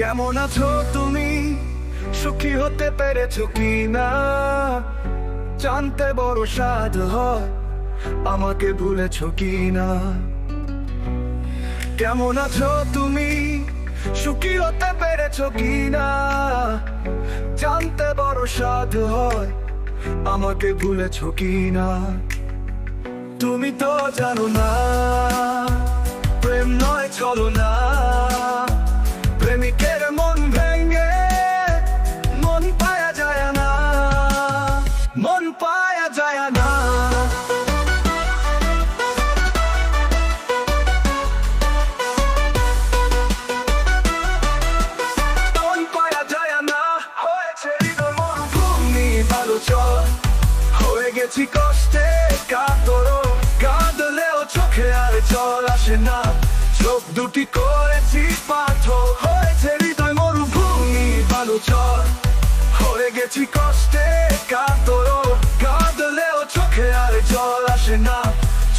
কেমন আছো তুমি, সুখী হতে পেরেছো কিনা? জানতে বড় স্বাদ হয়, আমাকে ভুলেছো কিনা? কেমন আছো তুমি, সুখী হতে পেরেছো কিনা? জানতে বড় স্বাদ হয়, আমাকে ভুলেছো কিনা? তুমি তো জানো না, প্রেম নয় ছলনা। প্রেমিকের মন ভেঙে মন পায়া যায় না, মন পায়া যায় না। মন পায়া যায় না, হয়েছে হৃদয় মরুভূমি বালুচর। হয়ে গেছি কষ্টে কাতর, কাঁদলেও চোখে আর জল আসে না। চোখ দুটি করেছি পাথর, হয়েছে হৃদয় মরুভূমি বালুচর। হয়ে গেছি কষ্টে কাতর, কাঁদলেও চোখে আর জল আসে না।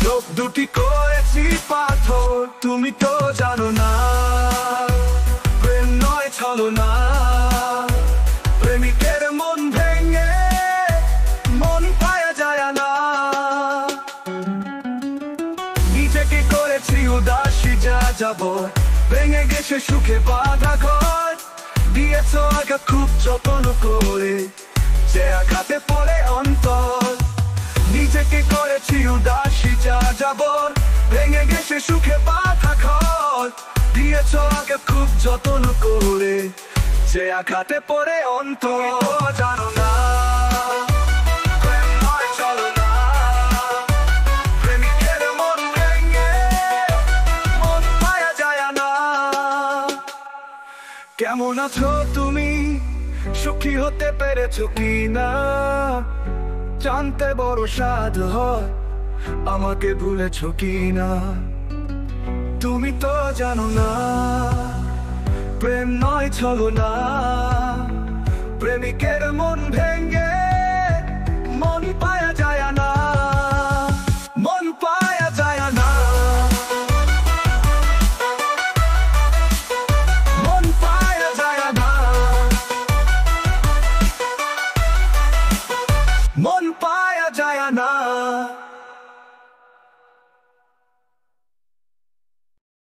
চোখ দুটি করেছি পাথর। তুমি তো জানো না, প্রেম নয় ছলনা। প্রেমিকের মন ভেঙে মন পায়া যায় না। নিজেকে করেছি উদাসী যা যাব, ভেঙে গেছে সুখে বাঁধা ঘর। দিয়েছো আঘাত খুব যত্ন করে, যে আঘাতে পড়ে অন্তর। নিজেকে করেছি উদাসী যা যাব, ভেঙে গেছে সুখে বাঁধা ঘর। দিয়েছো আঘাত খুব যত্ন করে, যে আঘাতে পড়ে অন্তর। জানো না, প্রেম নয় ছলনা। প্রেমিকের মন ভেঙে মন পায়া যায় না। কেমন আছো তুমি, সুখী হতে পেরেছো কিনা? জানতে বড় স্বাদ হয়, আমাকে ভুলেছো কিনা? তুমি তো জানো না, প্রেম নয় ছলনা। প্রেমিকের মন ভেঙে